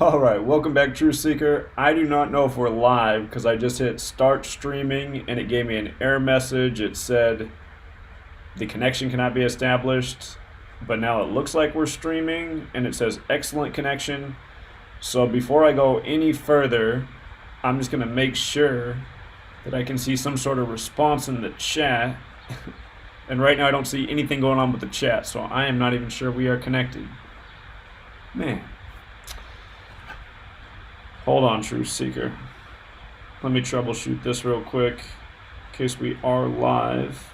Alright, welcome back, Truth Seeker. I do not know if we're live because I just hit start streaming and it gave me an error message. It said the connection cannot be established, but now it looks like we're streaming and it says excellent connection. So before I go any further, I'm just going to make sure that I can see some sort of response in the chat. And right now I don't see anything going on with the chat, so I am not even sure we are connected. Man. Hold on, Truth Seeker. Let me troubleshoot this real quick in case we are live.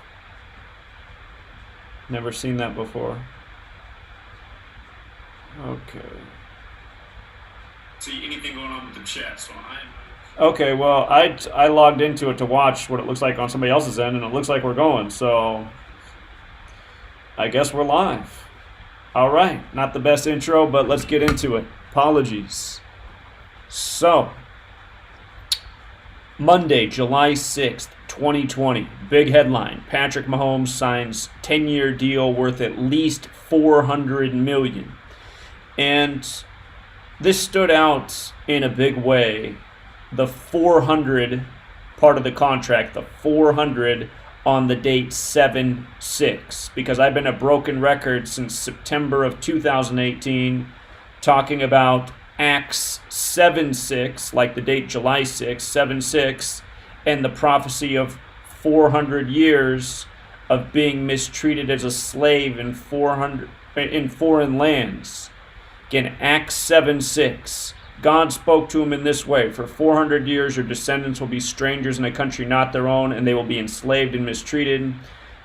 Never seen that before. Okay. See anything going on with the chat, so Okay, well, I logged into it to watch what it looks like on somebody else's end, and it looks like we're going, so I guess we're live. All right, not the best intro, but let's get into it. Apologies. So, Monday, July 6th, 2020, big headline. Patrick Mahomes signs 10-year deal worth at least $400 million. And this stood out in a big way. The 400 part of the contract, the 400 on the date 7/6, because I've been a broken record since September of 2018 talking about Acts 7/6, like the date July 6, 7/6, and the prophecy of 400 years of being mistreated as a slave in foreign lands. Again, Acts 7/6. God spoke to him in this way: for 400 years your descendants will be strangers in a country not their own, and they will be enslaved and mistreated.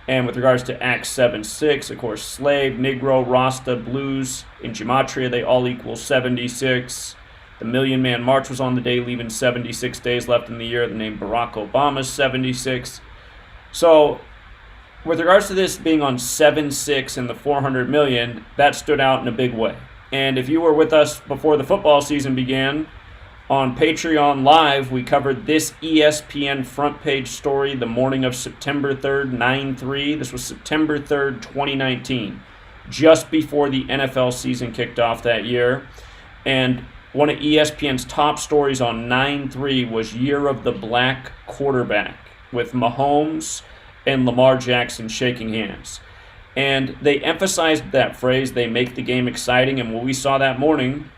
And with regards to Acts 7/6, of course, slave, Negro, Rasta, Blues, in Gematria, they all equal 76. The Million Man March was on the day, leaving 76 days left in the year. The name Barack Obama's 76. So, with regards to this being on 7/6 and the 400 million, that stood out in a big way. And if you were with us before the football season began, on Patreon Live, we covered this ESPN front page story the morning of September 3rd, 9/3. This was September 3rd, 2019, just before the NFL season kicked off that year. And one of ESPN's top stories on 9/3 was Year of the Black Quarterback, with Mahomes and Lamar Jackson shaking hands. And they emphasized that phrase, they make the game exciting. And what we saw that morning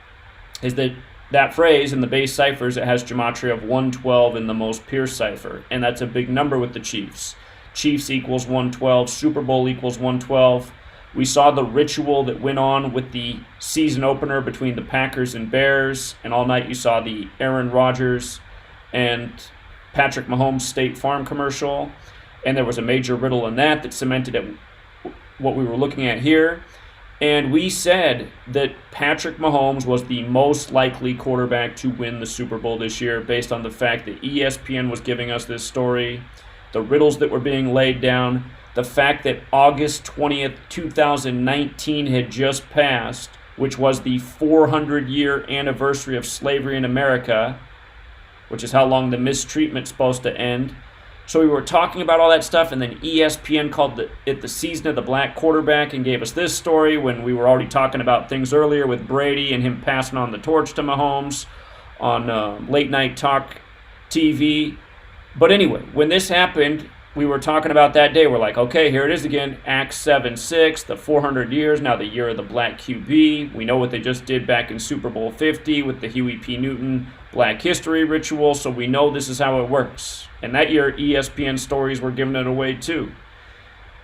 is that phrase in the base ciphers, it has gematria of 112 in the most pure cipher, and that's a big number with the Chiefs. Chiefs equals 112, Super Bowl equals 112. We saw the ritual that went on with the season opener between the Packers and Bears, and all night you saw the Aaron Rodgers and Patrick Mahomes State Farm commercial, and there was a major riddle in that cemented what we were looking at here. And we said that Patrick Mahomes was the most likely quarterback to win the Super Bowl this year based on the fact that ESPN was giving us this story, the riddles that were being laid down, the fact that August 20th, 2019 had just passed, which was the 400-year anniversary of slavery in America, which is how long the mistreatment's supposed to end. So we were talking about all that stuff, and then ESPN called it the season of the black quarterback and gave us this story when we were already talking about things earlier with Brady and him passing on the torch to Mahomes on late night talk TV. But anyway, when this happened, we were talking about that day. We're like, okay, here it is again, Acts 7/6, the 400 years, now the year of the black QB. We know what they just did back in Super Bowl 50 with the Huey P. Newton Black History ritual, so we know this is how it works. And that year, ESPN stories were giving it away too.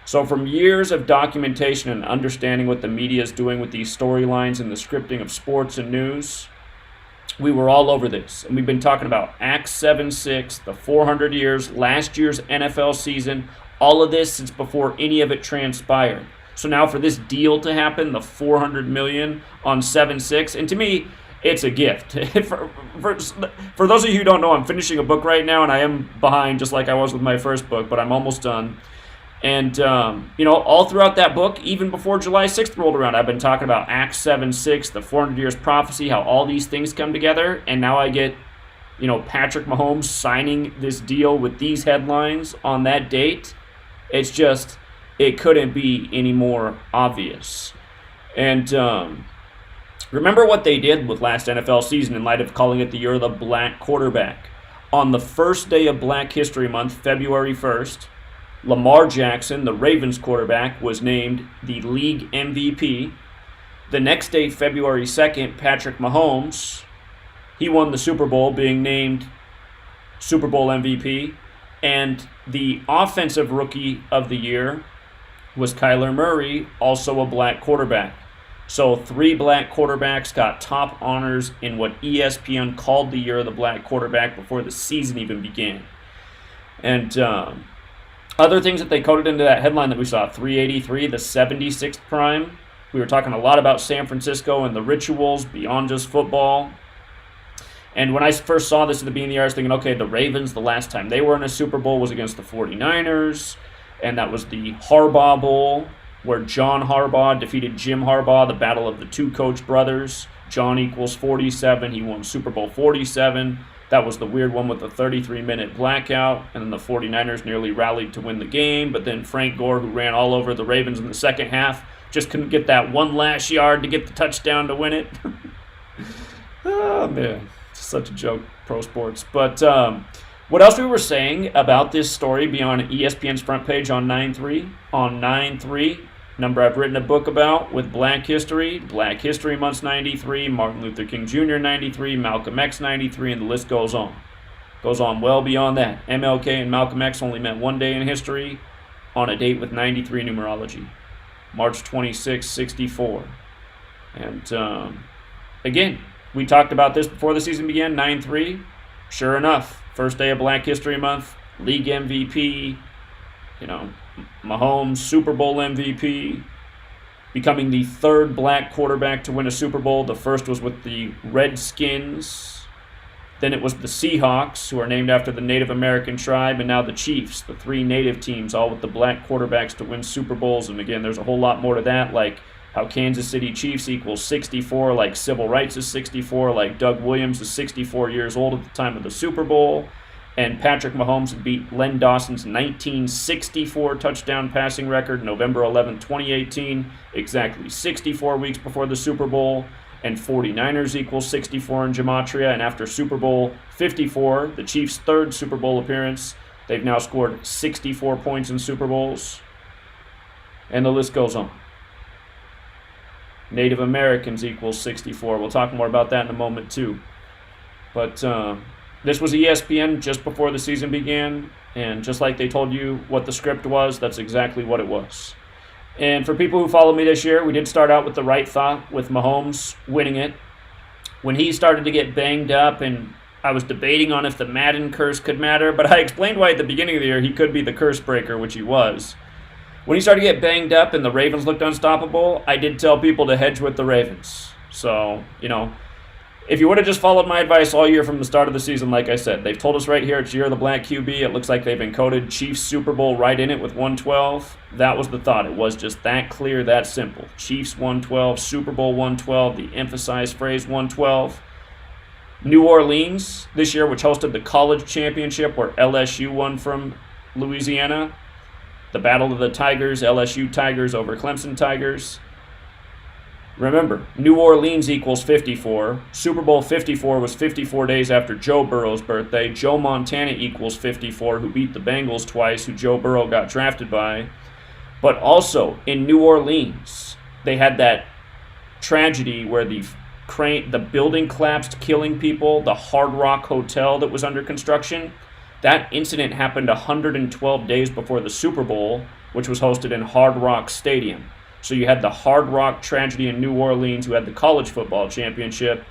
So from years of documentation and understanding what the media is doing with these storylines and the scripting of sports and news, we were all over this. And we've been talking about Acts 7/6, the 400 years, last year's NFL season, all of this since before any of it transpired. So now for this deal to happen, the 400 million on 7/6, and to me, it's a gift. For those of you who don't know, I'm finishing a book right now, and I am behind just like I was with my first book, but I'm almost done. And, all throughout that book, even before July 6th rolled around, I've been talking about Acts 7/6, the 400 years prophecy, how all these things come together. And now I get, Patrick Mahomes signing this deal with these headlines on that date. It's just, it couldn't be any more obvious. And Remember what they did with last NFL season in light of calling it the year of the black quarterback. On the first day of Black History Month, February 1st, Lamar Jackson, the Ravens quarterback, was named the league MVP. The next day, February 2nd, Patrick Mahomes, he won the Super Bowl, being named Super Bowl MVP. And the offensive rookie of the year was Kyler Murray, also a black quarterback. So 3 black quarterbacks got top honors in what ESPN called the year of the black quarterback before the season even began. And other things that they coded into that headline that we saw, 383, the 76th prime. We were talking a lot about San Francisco and the rituals beyond just football. And when I first saw this at the beginning of the year, I was thinking, okay, the Ravens, the last time they were in a Super Bowl was against the 49ers. And that was the Harbaugh Bowl, where John Harbaugh defeated Jim Harbaugh, the battle of the 2 coach brothers. John equals 47. He won Super Bowl 47. That was the weird one with the 33-minute blackout. And then the 49ers nearly rallied to win the game. But then Frank Gore, who ran all over the Ravens in the second half, just couldn't get that one last yard to get the touchdown to win it. Oh, man. It's such a joke, pro sports. But what else we were saying about this story beyond ESPN's front page on 9/3? On 9/3, number I've written a book about with Black History. Black History Month's 93, Martin Luther King Jr. 93, Malcolm X 93, and the list goes on. Goes on well beyond that. MLK and Malcolm X only met one day in history on a date with 93 numerology. March 26, 64. And again, we talked about this before the season began, 9/3. Sure enough, first day of Black History Month, league MVP, Mahomes, Super Bowl MVP, becoming the 3rd black quarterback to win a Super Bowl. The first was with the Redskins. Then it was the Seahawks, who are named after the Native American tribe, and now the Chiefs, the 3 native teams, all with the black quarterbacks to win Super Bowls. And again, there's a whole lot more to that, like how Kansas City Chiefs equals 64, like civil rights is 64, like Doug Williams is 64 years old at the time of the Super Bowl. And Patrick Mahomes beat Len Dawson's 1964 touchdown passing record November 11, 2018, exactly 64 weeks before the Super Bowl. And 49ers equals 64 in Gematria. And after Super Bowl 54, the Chiefs' 3rd Super Bowl appearance, they've now scored 64 points in Super Bowls. And the list goes on. Native Americans equals 64. We'll talk more about that in a moment too. But this was ESPN just before the season began, and just like they told you what the script was, that's exactly what it was. And for people who follow me this year, we did start out with the right thought with Mahomes winning it. When he started to get banged up, and I was debating on if the Madden curse could matter, but I explained why at the beginning of the year he could be the curse breaker, which he was. When he started to get banged up and the Ravens looked unstoppable, I did tell people to hedge with the Ravens. So, if you would have just followed my advice all year from the start of the season, like I said, they've told us right here, it's year of the black QB. It looks like they've encoded Chiefs Super Bowl right in it with 112. That was the thought. It was just that clear, that simple. Chiefs 112, Super Bowl 112, the emphasized phrase 112. New Orleans this year, which hosted the college championship where LSU won from Louisiana. The Battle of the Tigers, LSU Tigers over Clemson Tigers. Remember, New Orleans equals 54. Super Bowl 54 was 54 days after Joe Burrow's birthday. Joe Montana equals 54, who beat the Bengals twice, who Joe Burrow got drafted by. But also, in New Orleans, they had that tragedy where the building collapsed, killing people, the Hard Rock Hotel that was under construction. That incident happened 112 days before the Super Bowl, which was hosted in Hard Rock Stadium. So you had the Hard Rock tragedy in New Orleans, who had the college football championship.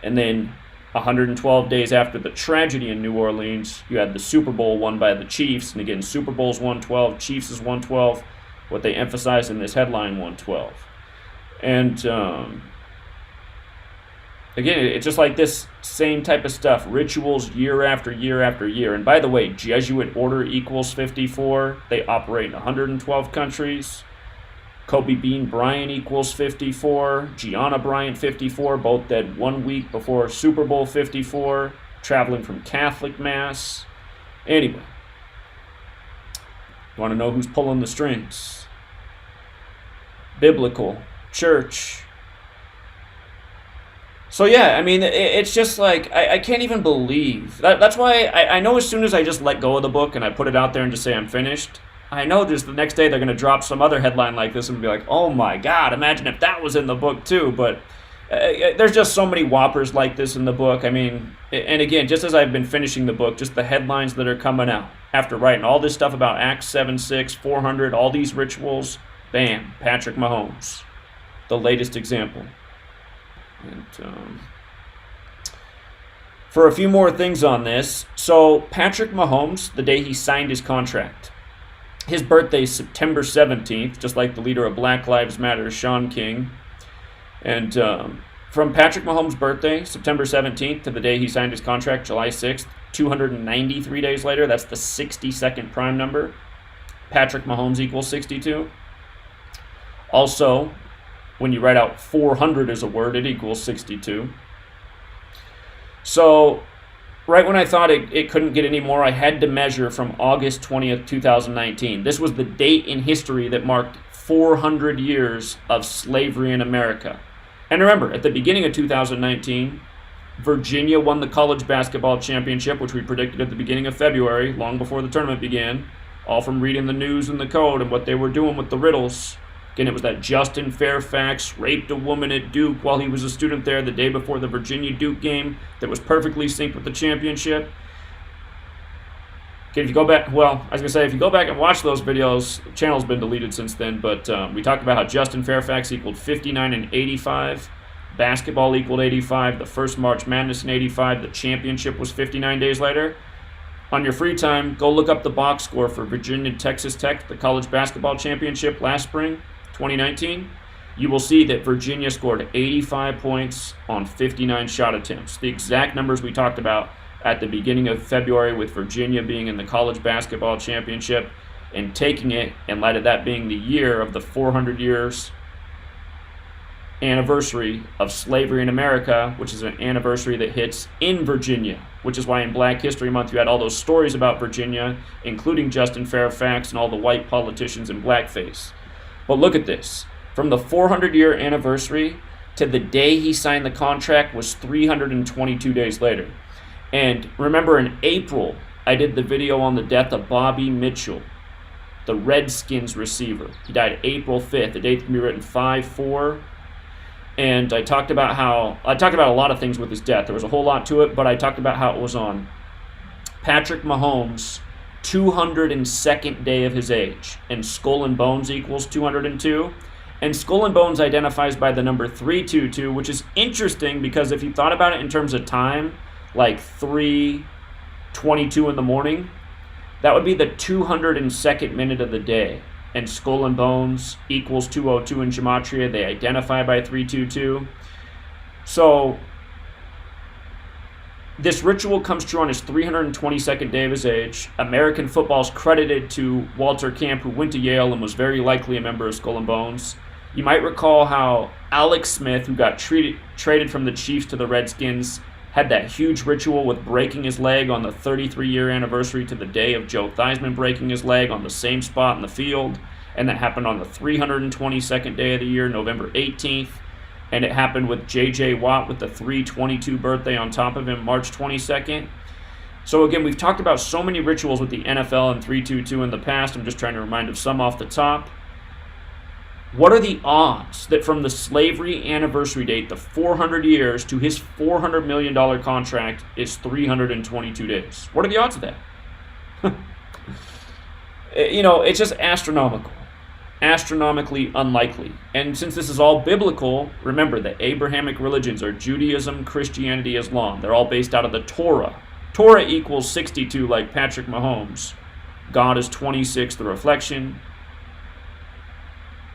And then 112 days after the tragedy in New Orleans, you had the Super Bowl won by the Chiefs. And again, Super Bowl's 112, Chiefs is 112. What they emphasize in this headline, 112. And again, it's just like this same type of stuff. Rituals year after year after year. And by the way, Jesuit Order equals 54. They operate in 112 countries. Kobe Bean Bryant equals 54. Gianna Bryant 54, both dead 1 week before Super Bowl 54, traveling from Catholic Mass. Anyway, you want to know who's pulling the strings? Biblical, church, So yeah, I mean, it's just like I can't even believe that's why I know as soon as I just let go of the book and I put it out there and just say I'm finished, I know just the next day they're going to drop some other headline like this and be like, oh my God, imagine if that was in the book too. But there's just so many whoppers like this in the book. I mean, and again, just as I've been finishing the book, just the headlines that are coming out after writing all this stuff about Acts 7:6, 400, all these rituals, bam, Patrick Mahomes, the latest example. And for a few more things on this, so Patrick Mahomes, the day he signed his contract, his birthday is September 17th, just like the leader of Black Lives Matter, Sean King. And from Patrick Mahomes' birthday, September 17th, to the day he signed his contract, July 6th, 293 days later, that's the 62nd prime number. Patrick Mahomes equals 62. Also, when you write out 400 as a word, it equals 62. So, right when I thought it couldn't get any more, I had to measure from August 20th, 2019. This was the date in history that marked 400 years of slavery in America. And remember, at the beginning of 2019, Virginia won the college basketball championship, which we predicted at the beginning of February, long before the tournament began, all from reading the news and the code and what they were doing with the riddles. Again, it was that Justin Fairfax raped a woman at Duke while he was a student there the day before the Virginia-Duke game that was perfectly synced with the championship. Okay, if you go back, well, I was going to say, if you go back and watch those videos, the channel's been deleted since then, but we talked about how Justin Fairfax equaled 59 and 85, basketball equaled 85, the first March Madness in 85, the championship was 59 days later. On your free time, go look up the box score for Virginia-Texas Tech, the college basketball championship last spring, 2019. You will see that Virginia scored 85 points on 59 shot attempts, the exact numbers we talked about at the beginning of February, with Virginia being in the college basketball championship and taking it in light of that being the year of the 400 years anniversary of slavery in America, which is an anniversary that hits in Virginia, which is why in Black History Month you had all those stories about Virginia, including Justin Fairfax and all the white politicians in blackface. But look at this. From the 400-year anniversary to the day he signed the contract was 322 days later. And remember, in April, I did the video on the death of Bobby Mitchell, the Redskins receiver. He died April 5th. The date can be written 5/4. And I talked about a lot of things with his death. There was a whole lot to it, but I talked about how it was on Patrick Mahomes' 202nd day of his age. And Skull and Bones equals 202. And Skull and Bones identifies by the number 322, which is interesting because if you thought about it in terms of time, like 3:22 in the morning, that would be the 202nd minute of the day. And Skull and Bones equals 202 in Gematria. They identify by 322. So this ritual comes true on his 322nd day of his age. American football is credited to Walter Camp, who went to Yale and was very likely a member of Skull and Bones. You might recall how Alex Smith, who got traded from the Chiefs to the Redskins, had that huge ritual with breaking his leg on the 33-year anniversary to the day of Joe Theismann breaking his leg on the same spot in the field. And that happened on the 322nd day of the year, November 18th. And it happened with J.J. Watt with the 322 birthday on top of him, March 22nd. So again, we've talked about so many rituals with the NFL and 322 in the past. I'm just trying to remind of some off the top. What are the odds that from the slavery anniversary date, the 400 years, to his $400 million contract is 322 days? What are the odds of that? It's just astronomical. Astronomically unlikely. And since this is all biblical, remember the Abrahamic religions are Judaism, Christianity, Islam. They're all based out of the Torah. Torah equals 62 like Patrick Mahomes. God is 26, the reflection.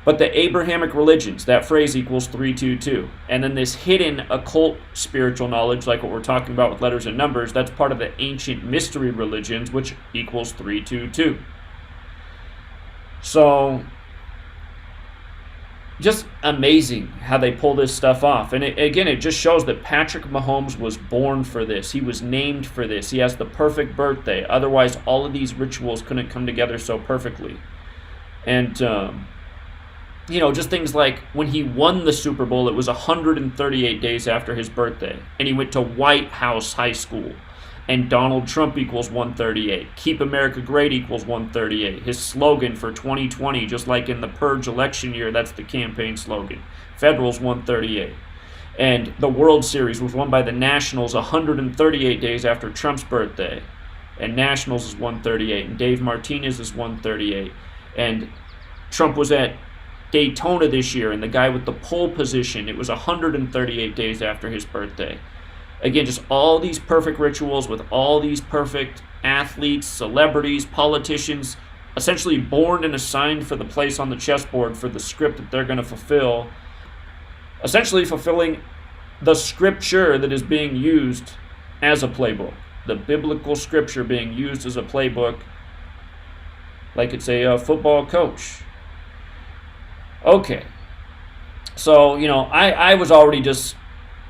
But the Abrahamic religions, that phrase equals 322. And then this hidden occult spiritual knowledge, like what we're talking about with letters and numbers, that's part of the ancient mystery religions, which equals 322. So, just amazing how they pull this stuff off. And it just shows that Patrick Mahomes was born for this. He was named for this. He has the perfect birthday. Otherwise, all of these rituals couldn't come together so perfectly. And just things like when he won the Super Bowl, it was 138 days after his birthday, and he went to White House High School. And Donald Trump equals 138. Keep America Great equals 138. His slogan for 2020, just like in the Purge election year, that's the campaign slogan. Federal's 138. And the World Series was won by the Nationals 138 days after Trump's birthday. And Nationals is 138. And Dave Martinez is 138. And Trump was at Daytona this year, and the guy with the pole position, it was 138 days after his birthday. Again, just all these perfect rituals with all these perfect athletes, celebrities, politicians, essentially born and assigned for the place on the chessboard for the script that they're going to fulfill, essentially fulfilling the scripture that is being used as a playbook, the biblical scripture being used as a playbook, like it's a football coach. Okay, so, I was already just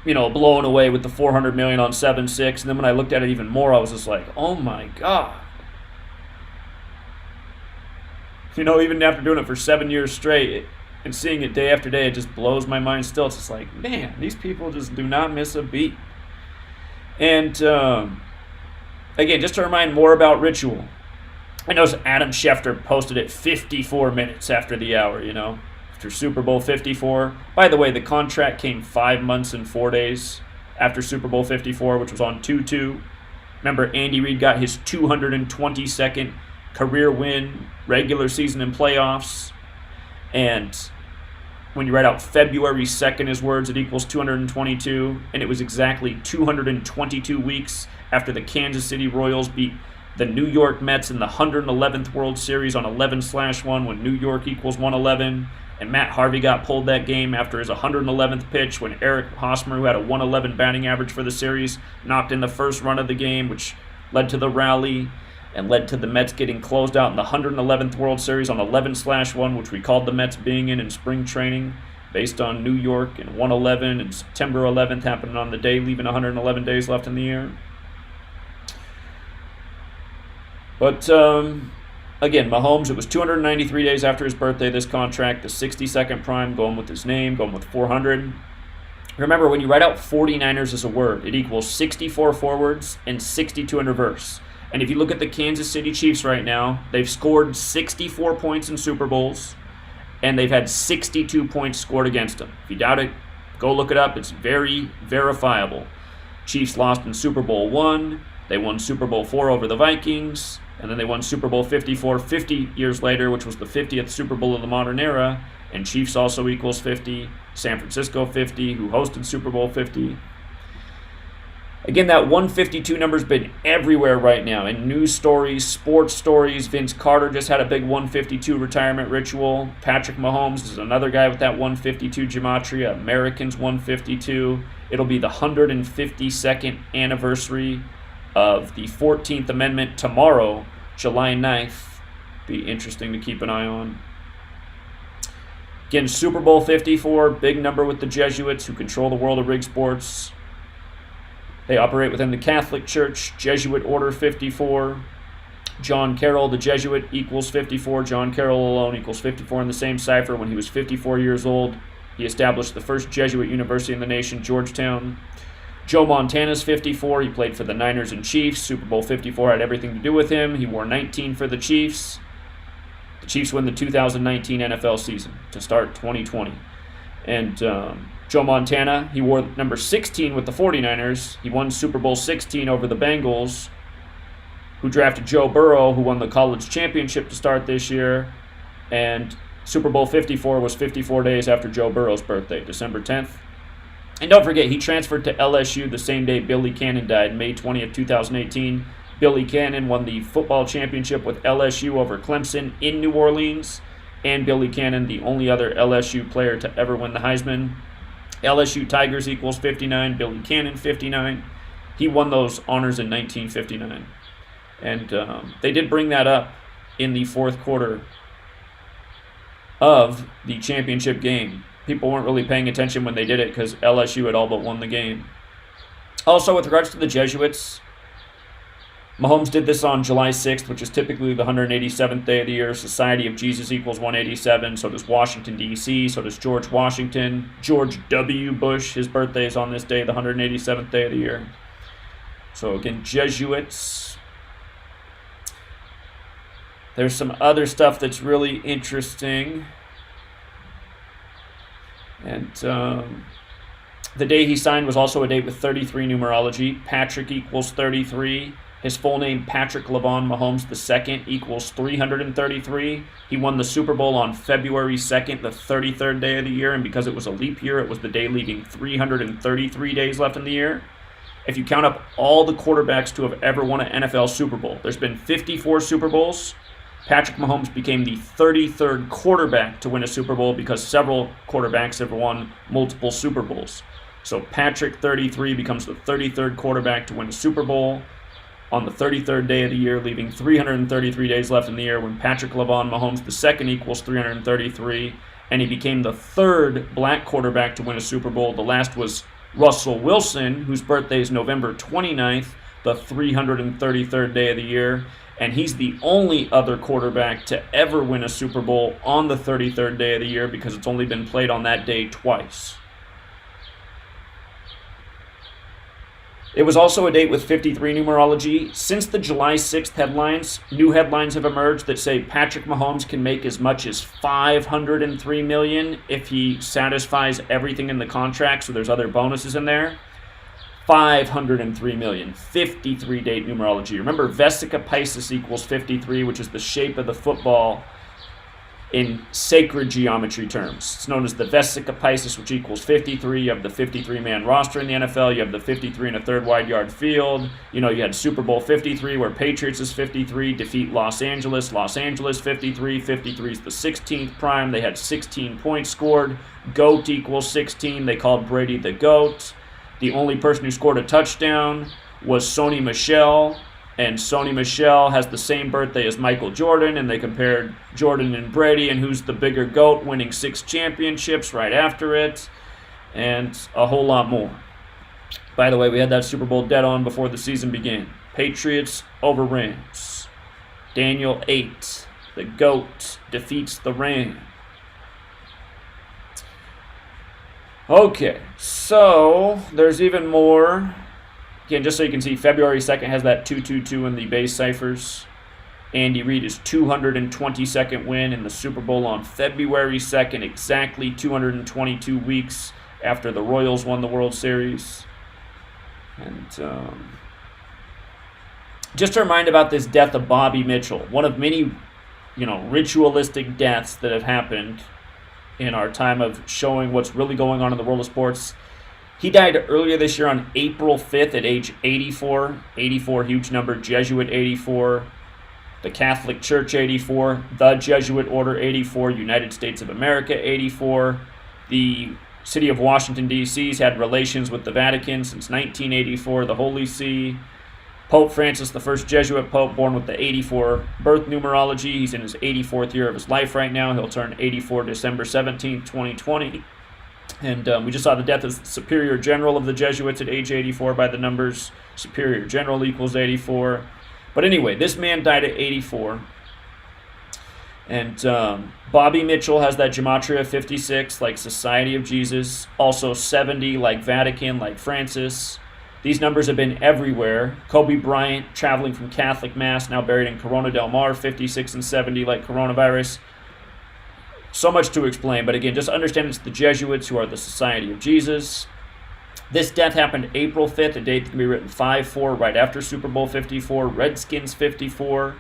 blown away with the $400 million on 7-6. And then when I looked at it even more, I was just like, oh my God. Even after doing it for 7 years straight and seeing it day after day, it just blows my mind still. It's just like, man, these people just do not miss a beat. And again, just to remind more about ritual, I noticed Adam Schefter posted it 54 minutes after the hour, after Super Bowl 54. By the way, the contract came 5 months and 4 days after Super Bowl 54, which was on 2-2. Remember, Andy Reid got his 222nd career win, regular season and playoffs. And when you write out February 2nd, his words, it equals 222. And it was exactly 222 weeks after the Kansas City Royals beat the New York Mets in the 111th World Series on 11/1 when New York equals 111. And Matt Harvey got pulled that game after his 111th pitch when Eric Hosmer, who had a 111 batting average for the series, knocked in the first run of the game, which led to the rally and led to the Mets getting closed out in the 111th World Series on 11/1, which we called the Mets being in spring training based on New York and 111 and September 11th happening on the day, leaving 111 days left in the year. But again, Mahomes, it was 293 days after his birthday, this contract, the 62nd prime, going with his name, going with 400. Remember, when you write out 49ers as a word, it equals 64 forwards and 62 in reverse. And if you look at the Kansas City Chiefs right now, they've scored 64 points in Super Bowls, and they've had 62 points scored against them. If you doubt it, go look it up. It's very verifiable. Chiefs lost in Super Bowl I. They won Super Bowl IV over the Vikings. And then they won Super Bowl 54 50 years later, which was the 50th Super Bowl of the modern era. And Chiefs also equals 50. San Francisco 50, who hosted Super Bowl 50. Again, that 152 number's been everywhere right now. In news stories, sports stories. Vince Carter just had a big 152 retirement ritual. Patrick Mahomes is another guy with that 152 Gematria. Americans 152. It'll be the 152nd anniversary of the 14th Amendment tomorrow, July 9th. Be interesting to keep an eye on. Again, Super Bowl 54, big number with the Jesuits who control the world of rig sports. They operate within the Catholic Church, Jesuit Order 54. John Carroll, the Jesuit, equals 54. John Carroll alone equals 54 in the same cipher. When he was 54 years old, he established the first Jesuit university in the nation, Georgetown. Joe Montana's 54. He played for the Niners and Chiefs. Super Bowl 54 had everything to do with him. He wore 19 for the Chiefs. The Chiefs win the 2019 NFL season to start 2020. And Joe Montana, he wore number 16 with the 49ers. He won Super Bowl 16 over the Bengals, who drafted Joe Burrow, who won the college championship to start this year. And Super Bowl 54 was 54 days after Joe Burrow's birthday, December 10th. And don't forget, he transferred to LSU the same day Billy Cannon died, May 20th, 2018. Billy Cannon won the football championship with LSU over Clemson in New Orleans. And Billy Cannon, the only other LSU player to ever win the Heisman. LSU Tigers equals 59, Billy Cannon 59. He won those honors in 1959. And they did bring that up in the fourth quarter of the championship game. People weren't really paying attention when they did it because LSU had all but won the game. Also, with regards to the Jesuits, Mahomes did this on July 6th, which is typically the 187th day of the year. Society of Jesus equals 187. So does Washington, D.C. So does George Washington. George W. Bush, his birthday is on this day, the 187th day of the year. So again, Jesuits. There's some other stuff that's really interesting. And the day he signed was also a date with 33 numerology. Patrick equals 33. His full name, Patrick LaVon Mahomes II, equals 333. He won the Super Bowl on February 2nd, the 33rd day of the year, and because it was a leap year, it was the day leaving 333 days left in the year. If you count up all the quarterbacks to have ever won an NFL Super Bowl, there's been 54 Super Bowls. Patrick Mahomes became the 33rd quarterback to win a Super Bowl because several quarterbacks have won multiple Super Bowls. So Patrick, 33, becomes the 33rd quarterback to win a Super Bowl on the 33rd day of the year, leaving 333 days left in the year when Patrick LaVon Mahomes II equals 333, and he became the third black quarterback to win a Super Bowl. The last was Russell Wilson, whose birthday is November 29th, the 333rd day of the year, and he's the only other quarterback to ever win a Super Bowl on the 33rd day of the year because it's only been played on that day twice. It was also a date with 53 numerology. Since the July 6th headlines, new headlines have emerged that say Patrick Mahomes can make as much as $503 million if he satisfies everything in the contract, so there's other bonuses in there. $503 million, 53 date numerology. Remember, Vesica Piscis equals 53, which is the shape of the football in sacred geometry terms. It's known as the Vesica Piscis, which equals 53. You have the 53-man roster in the NFL. You have the 53 and a third wide yard field. You know, you had Super Bowl 53 where Patriots is 53, defeat Los Angeles 53. 53 is the 16th prime. They had 16 points scored. GOAT equals 16. They called Brady the GOAT. The only person who scored a touchdown was Sony Michel. And Sony Michel has the same birthday as Michael Jordan, and they compared Jordan and Brady and who's the bigger GOAT, winning 6 championships right after it, and a whole lot more. By the way, we had that Super Bowl dead on before the season began. Patriots over Rams. Daniel 8, the GOAT, defeats the Ram. Okay, so there's even more. Again, just so you can see, February 2nd has that 222 in the base ciphers. Andy Reid's 222nd win in the Super Bowl on February 2nd, exactly 222 weeks after the Royals won the World Series. And just a reminder about this death of Bobby Mitchell, one of many, ritualistic deaths that have happened in our time of showing what's really going on in the world of sports. He died earlier this year on April 5th at age 84. 84, huge number. Jesuit 84. The Catholic Church 84. The Jesuit Order 84. United States of America 84. The city of Washington, D.C. has had relations with the Vatican since 1984. The Holy See. Pope Francis, the first Jesuit pope, born with the 84 birth numerology. He's in his 84th year of his life right now. He'll turn 84 December 17th, 2020. And we just saw the death of the Superior General of the Jesuits at age 84 by the numbers. Superior General equals 84. But anyway, this man died at 84. And Bobby Mitchell has that Gematria 56, like Society of Jesus. Also 70, like Vatican, like Francis. These numbers have been everywhere. Kobe Bryant, traveling from Catholic Mass, now buried in Corona del Mar, 56 and 70, like coronavirus. So much to explain, but again, just understand it's the Jesuits who are the Society of Jesus. This death happened April 5th, a date that can be written 5-4, right after Super Bowl 54. Redskins 54.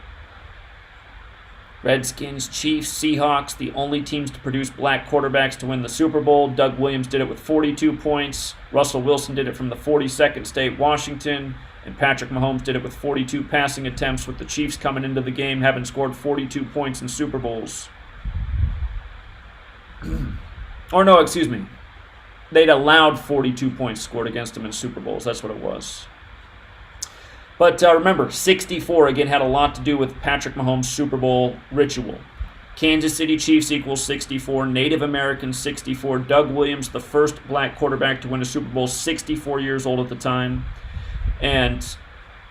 Redskins, Chiefs, Seahawks, the only teams to produce black quarterbacks to win the Super Bowl. Doug Williams did it with 42 points. Russell Wilson did it from the 42nd state, Washington. And Patrick Mahomes did it with 42 passing attempts, with the Chiefs coming into the game having scored 42 points in Super Bowls. Or no, excuse me. They'd allowed 42 points scored against them in Super Bowls. That's what it was. But remember, 64, again, had a lot to do with Patrick Mahomes' Super Bowl ritual. Kansas City Chiefs equals 64. Native Americans, 64. Doug Williams, the first black quarterback to win a Super Bowl, 64 years old at the time. And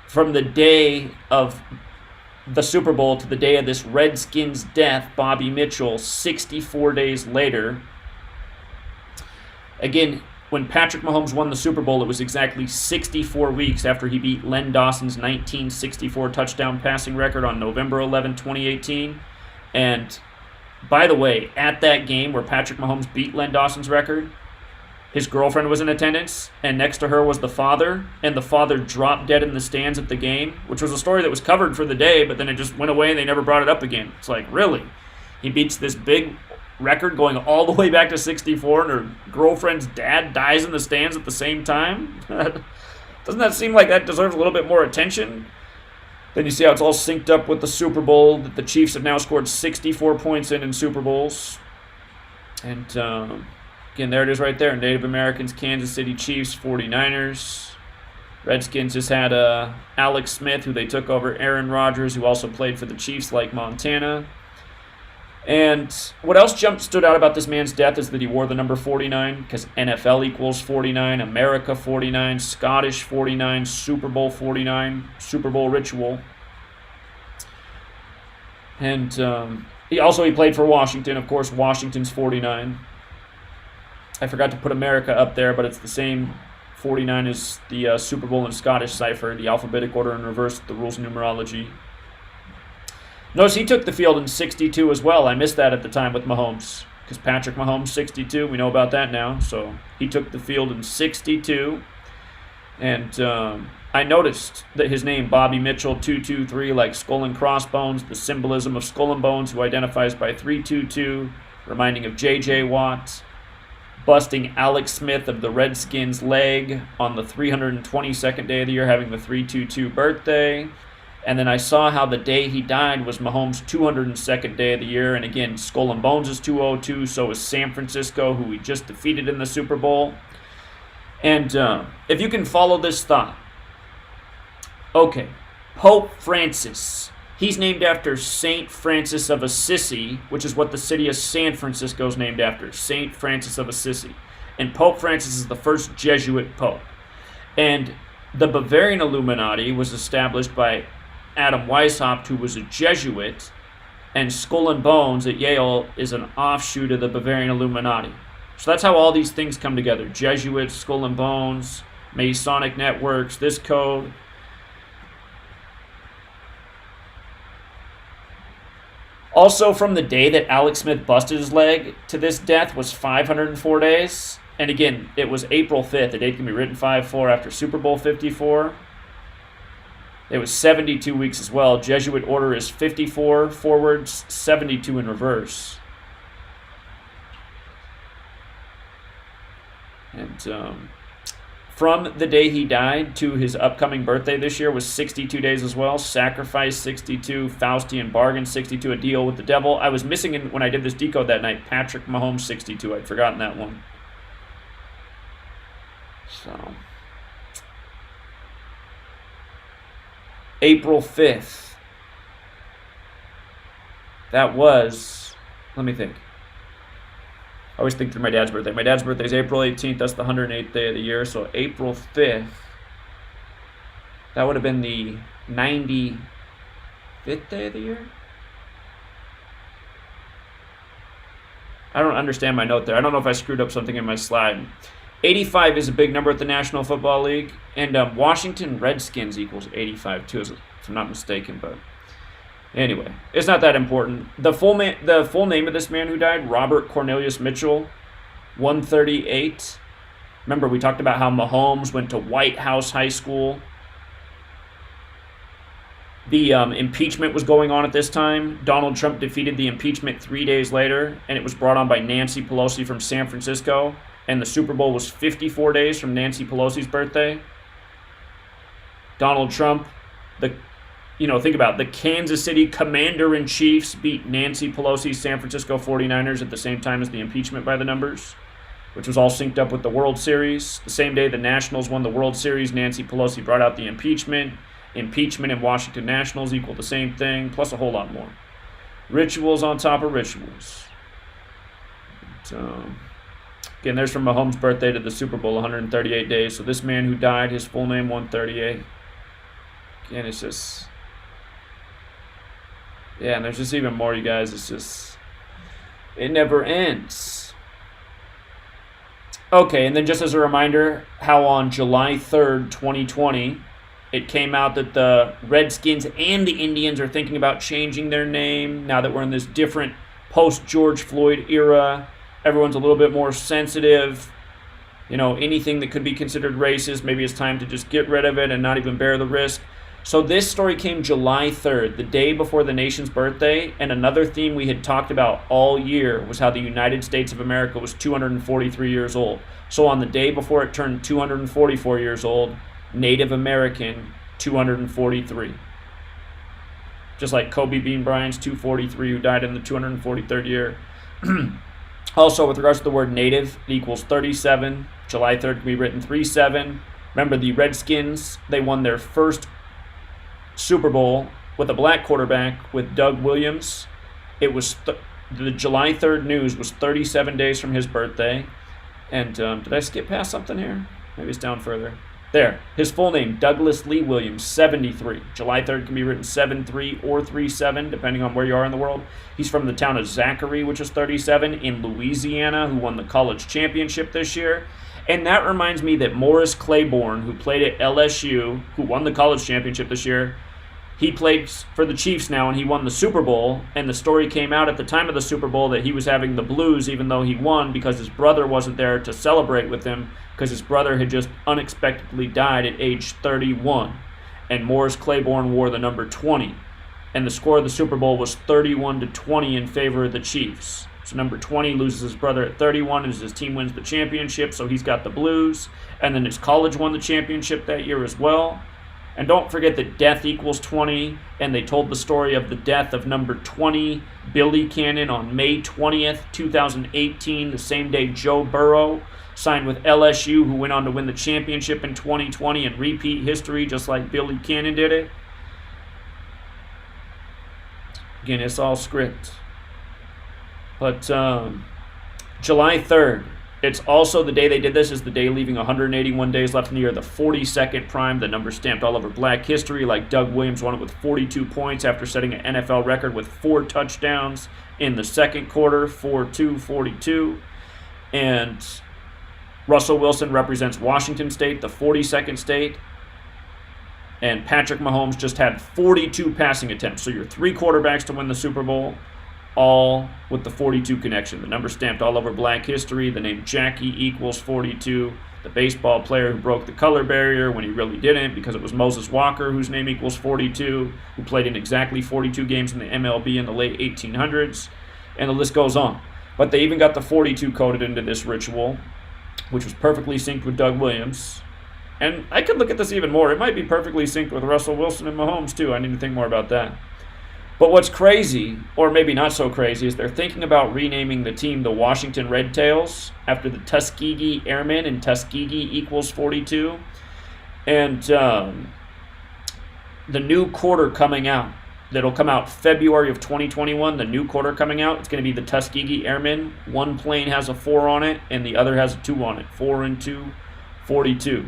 from the day of the Super Bowl to the day of this Redskins death, Bobby Mitchell, 64 days later. Again, when Patrick Mahomes won the Super Bowl, it was exactly 64 weeks after he beat Len Dawson's 1964 touchdown passing record on November 11, 2018. And by the way, at that game where Patrick Mahomes beat Len Dawson's record, his girlfriend was in attendance, and next to her was the father, and the father dropped dead in the stands at the game, which was a story that was covered for the day, but then it just went away and they never brought it up again. It's like, really? He beats this big record going all the way back to 64, and her girlfriend's dad dies in the stands at the same time? Doesn't that seem like that deserves a little bit more attention? Then you see how it's all synced up with the Super Bowl, that the Chiefs have now scored 64 points in Super Bowls. And again, there it is right there. Native Americans, Kansas City Chiefs, 49ers. Redskins just had Alex Smith, who they took over Aaron Rodgers, who also played for the Chiefs, like Montana. And what else stood out about this man's death is that he wore the number 49, because NFL equals 49, America 49, Scottish 49, Super Bowl 49, Super Bowl ritual. And he played for Washington, of course. Washington's 49. I forgot to put America up there, but it's the same 49 as the Super Bowl and Scottish cipher, the alphabetic order in reverse, the rules of numerology. Notice he took the field in 62 as well. I missed that at the time with Mahomes, because Patrick Mahomes, 62, we know about that now. So he took the field in 62. And I noticed that his name, Bobby Mitchell, 223, like skull and crossbones, the symbolism of skull and bones, who identifies by 322, reminding of J.J. Watt, busting Alex Smith of the Redskins' leg on the 322nd day of the year, having the 322 birthday. And then I saw how the day he died was Mahomes' 202nd day of the year. And again, Skull and Bones is 202, so is San Francisco, who we just defeated in the Super Bowl. And if you can follow this thought. Okay, Pope Francis. He's named after St. Francis of Assisi, which is what the city of San Francisco is named after, St. Francis of Assisi. And Pope Francis is the first Jesuit pope. And the Bavarian Illuminati was established by Adam Weishaupt, who was a Jesuit, and Skull and Bones at Yale is an offshoot of the Bavarian Illuminati. So that's how all these things come together. Jesuits, Skull and Bones, Masonic networks, this code. Also, from the day that Alex Smith busted his leg to this death was 504 days. And again, it was April 5th. The date can be written 5-4 after Super Bowl 54. It was 72 weeks as well. Jesuit order is 54 forwards, 72 in reverse. And from the day he died to his upcoming birthday this year was 62 days as well. Sacrifice 62, Faustian bargain 62, a deal with the devil. I was missing when I did this decode that night, Patrick Mahomes 62. I'd forgotten that one. So April 5th. That was, let me think. I always think through my dad's birthday. My dad's birthday is April 18th. That's the 108th day of the year. So April 5th, that would have been the 95th day of the year? I don't understand my note there. I don't know if I screwed up something in my slide. 85 is a big number at the National Football League. And Washington Redskins equals 85 too, if I'm not mistaken. But anyway, it's not that important. The full name of this man who died, Robert Cornelius Mitchell, 138. Remember, we talked about how Mahomes went to White House High School. The impeachment was going on at this time. Donald Trump defeated the impeachment 3 days later, and it was brought on by Nancy Pelosi from San Francisco. And the Super Bowl was 54 days from Nancy Pelosi's birthday. Donald Trump, think about it, the Kansas City Commander-in-Chiefs beat Nancy Pelosi's San Francisco 49ers at the same time as the impeachment by the numbers, which was all synced up with the World Series. The same day the Nationals won the World Series, Nancy Pelosi brought out the impeachment. Impeachment and Washington Nationals equal the same thing, plus a whole lot more. Rituals on top of rituals. So, again, there's from Mahomes' birthday to the Super Bowl, 138 days. So this man who died, his full name, 138. And it's just, yeah, and there's just even more, you guys. It's just, it never ends. Okay, and then just as a reminder, how on July 3rd, 2020, it came out that the Redskins and the Indians are thinking about changing their name now that we're in this different post-George Floyd era. Everyone's a little bit more sensitive. You know, anything that could be considered racist, maybe it's time to just get rid of it and not even bear the risk. So this story came July 3rd, the day before the nation's birthday, and another theme we had talked about all year was how the United States of America was 243 years old. So on the day before it turned 244 years old, Native American, 243. Just like Kobe Bean Bryant's 243, who died in the 243rd year. Also, with regards to the word native, it equals 37. July 3rd can be written 37. Remember, the Redskins, they won their first Super Bowl with a black quarterback with Doug Williams. It was the July 3rd news was 37 days from his birthday. And did I skip past something here? Maybe it's down further. There. His full name, Douglas Lee Williams, 73. July 3rd can be written 7-3 or 3-7, depending on where you are in the world. He's from the town of Zachary, which is 37, in Louisiana, who won the college championship this year. And that reminds me that Morris Claiborne, who played at LSU, who won the college championship this year, he played for the Chiefs now, and he won the Super Bowl. And the story came out at the time of the Super Bowl that he was having the blues, even though he won, because his brother wasn't there to celebrate with him, because his brother had just unexpectedly died at age 31. And Morris Claiborne wore the number 20. And the score of the Super Bowl was 31-20 in favor of the Chiefs. So number 20 loses his brother at 31 as his team wins the championship, so he's got the blues. And then his college won the championship that year as well. And don't forget that death equals 20, and they told the story of the death of number 20, Billy Cannon, on May 20th, 2018, the same day Joe Burrow signed with LSU, who went on to win the championship in 2020 and repeat history just like Billy Cannon did it. Again, it's all script. But July 3rd, it's also the day they did this, is the day leaving 181 days left in the year, the 42nd prime, the number stamped all over black history, like Doug Williams won it with 42 points after setting an NFL record with 4 touchdowns in the second quarter, 42. And Russell Wilson represents Washington State, the 42nd state. And Patrick Mahomes just had 42 passing attempts. So you're 3 quarterbacks to win the Super Bowl, all with the 42 connection. The number stamped all over black history. The name Jackie equals 42. The baseball player who broke the color barrier when he really didn't, because it was Moses Walker, whose name equals 42, who played in exactly 42 games in the MLB in the late 1800s. And the list goes on. But they even got the 42 coded into this ritual, which was perfectly synced with Doug Williams. And I could look at this even more. It might be perfectly synced with Russell Wilson and Mahomes, too. I need to think more about that. But what's crazy, or maybe not so crazy, is they're thinking about renaming the team the Washington Red Tails after the Tuskegee Airmen, and Tuskegee equals 42. And the new quarter coming out, that'll come out February of 2021, the new quarter coming out, it's going to be the Tuskegee Airmen. One plane has a 4 on it, and the other has a 2 on it. 4 and 2, 42.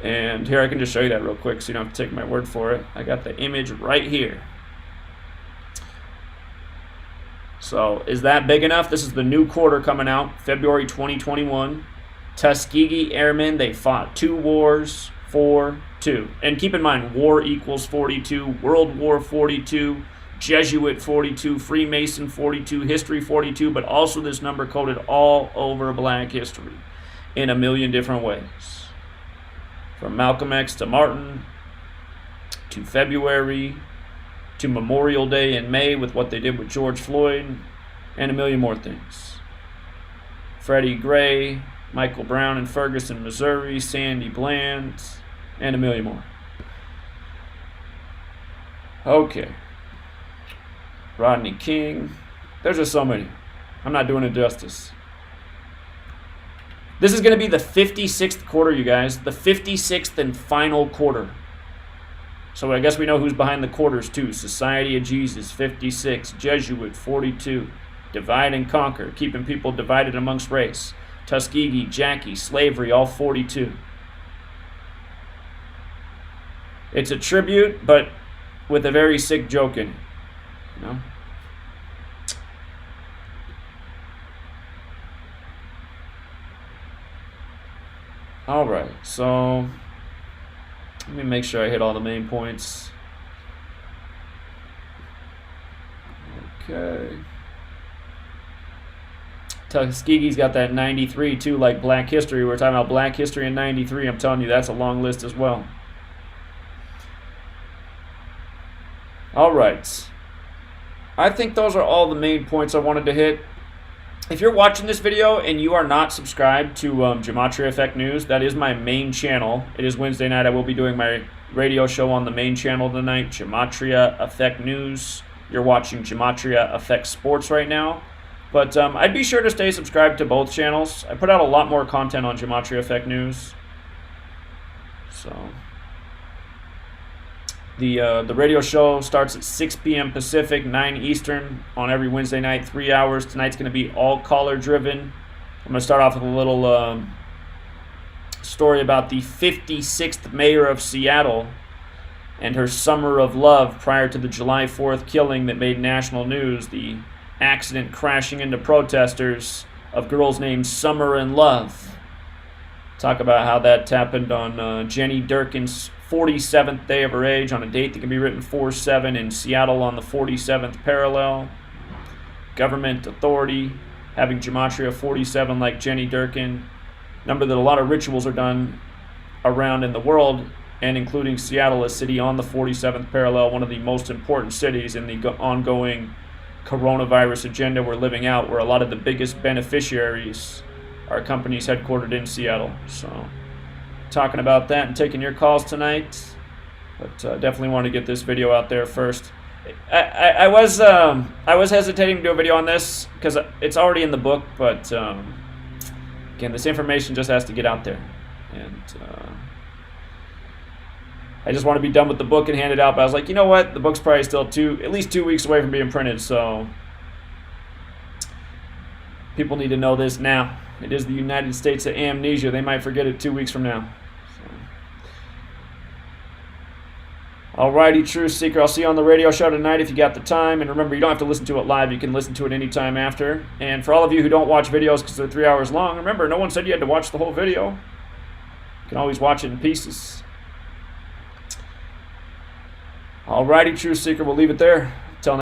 And here I can just show you that real quick so you don't have to take my word for it. I got the image right here. So is that big enough? This is the new quarter coming out, February 2021. Tuskegee Airmen, they fought 2 wars, 4-2. And keep in mind, war equals 42, World War 42, Jesuit 42, Freemason 42, History 42, but also this number coded all over black history in a million different ways. From Malcolm X to Martin, to February, to Memorial Day in May with what they did with George Floyd, and a million more things. Freddie Gray, Michael Brown in Ferguson, Missouri, Sandy Bland, and a million more. Okay. Rodney King. There's just so many. I'm not doing it justice. This is going to be the 56th quarter, you guys. The 56th and final quarter. So I guess we know who's behind the quarters, too. Society of Jesus, 56. Jesuit, 42. Divide and conquer, keeping people divided amongst race. Tuskegee, Jackie, slavery, all 42. It's a tribute, but with a very sick joke in it. You know? All right, so let me make sure I hit all the main points. Okay. Tuskegee's got that 93 too, like Black History. We're talking about Black History in 93. I'm telling you, that's a long list as well. All right. I think those are all the main points I wanted to hit. If you're watching this video and you are not subscribed to GematriaEffectNews, that is my main channel. It is Wednesday night. I will be doing my radio show on the main channel tonight, GematriaEffectNews. You're watching Gematria Effect Sports right now. But I'd be sure to stay subscribed to both channels. I put out a lot more content on GematriaEffectNews. So the radio show starts at 6 p.m. Pacific, 9 Eastern on every Wednesday night, 3 hours. Tonight's going to be all caller driven. I'm going to start off with a little story about the 56th mayor of Seattle and her summer of love prior to the July 4th killing that made national news. The accident crashing into protesters of girls named Summer and Love. Talk about how that happened on Jenny Durkin's 47th day of her age on a date that can be written 4/7 in Seattle on the 47th parallel. Government authority having Gematria 47 like Jenny Durkin. Number that a lot of rituals are done around in the world, and including Seattle, a city on the 47th parallel, one of the most important cities in the ongoing coronavirus agenda we're living out, where a lot of the biggest beneficiaries are companies headquartered in Seattle. So talking about that and taking your calls tonight, but definitely want to get this video out there first. I was hesitating to do a video on this because it's already in the book, but again, this information just has to get out there, and I just want to be done with the book and hand it out. But I was like, you know what, the book's probably still at least 2 weeks away from being printed, so people need to know this now. It is the United States of amnesia. They might forget it 2 weeks from now. Alrighty, Truth Seeker. I'll see you on the radio show tonight if you got the time. And remember, you don't have to listen to it live. You can listen to it anytime after. And for all of you who don't watch videos because they're 3 hours long, remember, no one said you had to watch the whole video. You can always watch it in pieces. Alrighty, Truth Seeker. We'll leave it there.